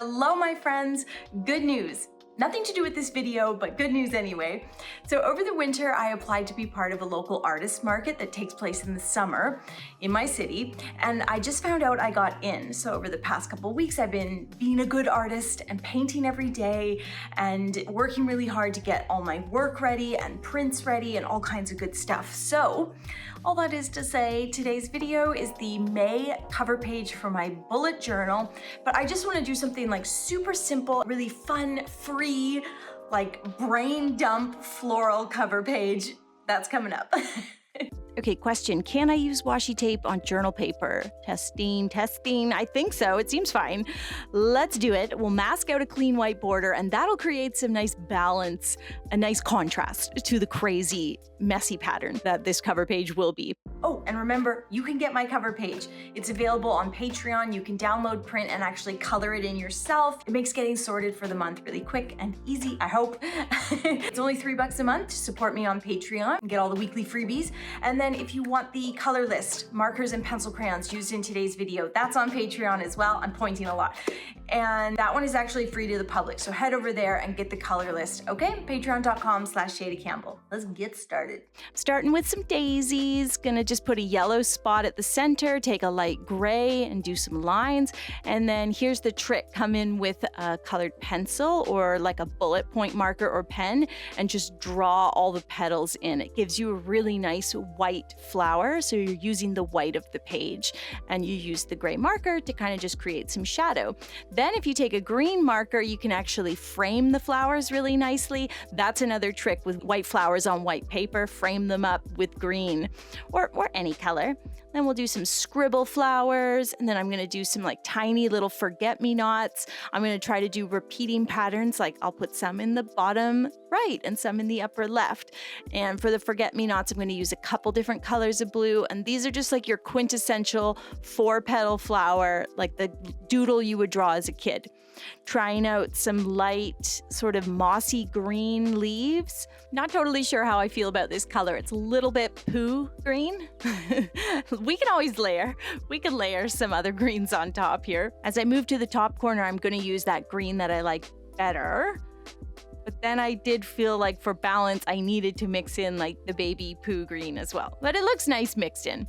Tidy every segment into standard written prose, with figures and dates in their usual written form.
Hello, my friends. Good news. Nothing to do with this video, but good news anyway. So over the winter, I applied to be part of a local artist market that takes place in the summer in my city, and I just found out I got in. So over the past couple of weeks, I've been being a good artist and painting every day and working really hard to get all my work ready and prints ready and all kinds of good stuff. So all that is to say, today's video is the May cover page for my bullet journal, but I just want to do something like super simple, really fun, free, like brain dump floral cover page. That's coming up. Okay, question. Can I use washi tape on journal paper? Testing. I think so. It seems fine. Let's do it. We'll mask out a clean white border, and that'll create some nice balance, a nice contrast to the crazy, messy pattern that this cover page will be. Oh, and remember, you can get my cover page. It's available on Patreon. You can download, print, and actually color it in yourself. It makes getting sorted for the month really quick and easy, I hope. It's only $3 a month to support me on Patreon and get all the weekly freebies. And then if you want the color list, markers and pencil crayons used in today's video, that's on Patreon as well. I'm pointing a lot. And that one is actually free to the public. So head over there and get the color list, okay? Patreon.com/Shayda Campbell. Let's get started. Starting with some daisies. Gonna just put a yellow spot at the center, take a light gray and do some lines. And then here's the trick. Come in with a colored pencil or like a bullet point marker or pen and just draw all the petals in. It gives you a really nice white flower. So you're using the white of the page and you use the gray marker to kind of just create some shadow. Then if you take a green marker, you can actually frame the flowers really nicely. That's another trick with white flowers on white paper. Frame them up with green or any color. Then we'll do some scribble flowers, and then I'm going to do some like tiny little forget-me-nots. I'm going to try to do repeating patterns, like I'll put some in the bottom right and some in the upper left. And for the forget-me-nots, I'm going to use a couple different colors of blue, and these are just like your quintessential 4-petal flower, like the doodle you would draw as a kid. Trying out some light, sort of mossy green leaves. Not totally sure how I feel about this color. It's a little bit poo green. We can always layer. We can layer some other greens on top here. As I move to the top corner, I'm going to use that green that I like better. But then I did feel like for balance, I needed to mix in like the baby poo green as well. But it looks nice mixed in.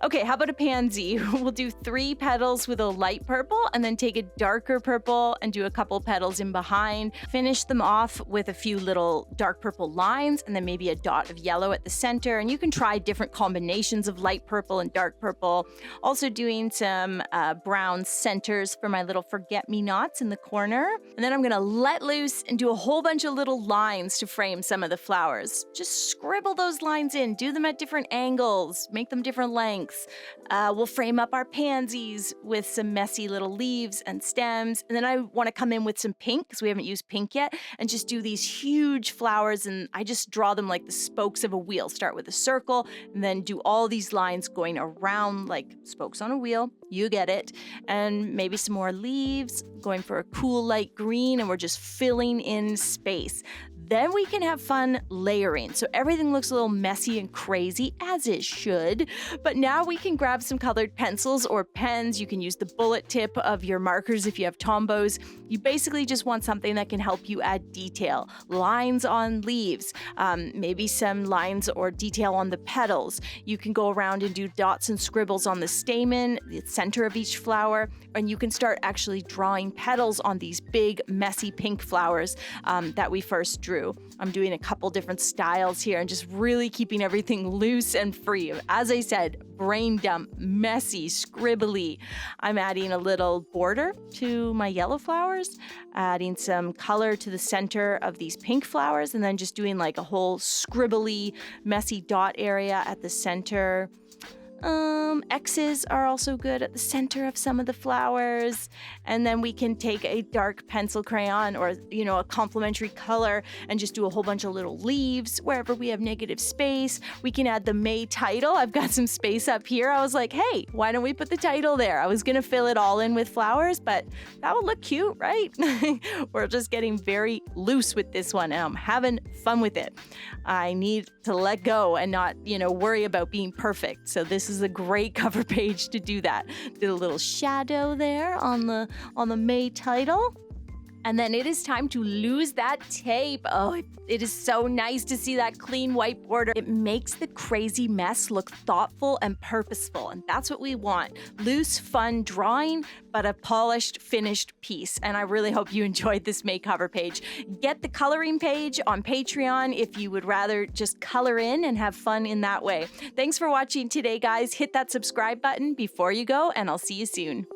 Okay, how about a pansy? We'll do 3 petals with a light purple and then take a darker purple and do a couple petals in behind. Finish them off with a few little dark purple lines and then maybe a dot of yellow at the center. And you can try different combinations of light purple and dark purple. Also doing some brown centers for my little forget-me-nots in the corner. And then I'm gonna let loose and do a whole bunch of little lines to frame some of the flowers. Just scribble those lines in, do them at different angles, make them different lengths. We'll frame up our pansies with some messy little leaves and stems. And then I want to come in with some pink because we haven't used pink yet and just do these huge flowers. And I just draw them like the spokes of a wheel. Start with a circle and then do all these lines going around like spokes on a wheel. You get it. And maybe some more leaves, going for a cool light green, and we're just filling in space. Then we can have fun layering. So everything looks a little messy and crazy, as it should. But now we can grab some colored pencils or pens. You can use the bullet tip of your markers if you have Tombows. You basically just want something that can help you add detail. Lines on leaves, maybe some lines or detail on the petals. You can go around and do dots and scribbles on the stamen, the center of each flower, and you can start actually drawing petals on these big, messy pink flowers that we first drew. I'm doing a couple different styles here and just really keeping everything loose and free. As I said, brain dump, messy, scribbly. I'm adding a little border to my yellow flowers, adding some color to the center of these pink flowers, and then just doing like a whole scribbly, messy dot area at the center. X's are also good at the center of some of the flowers. And then we can take a dark pencil crayon or, a complementary color and just do a whole bunch of little leaves wherever we have negative space. We can add the May title. I've got some space up here. I was like, hey, why don't we put the title there? I was going to fill it all in with flowers, but that would look cute, right? We're just getting very loose with this one and I'm having fun with it. I need to let go and not, worry about being perfect. So this is a great cover page to do that. Did a little shadow there on the May title. And then it is time to lose that tape. Oh, it is so nice to see that clean white border. It makes the crazy mess look thoughtful and purposeful, and that's what we want. Loose, fun drawing, but a polished, finished piece. And I really hope you enjoyed this May cover page. Get the coloring page on Patreon if you would rather just color in and have fun in that way. Thanks for watching today, guys. Hit that subscribe button before you go, and I'll see you soon.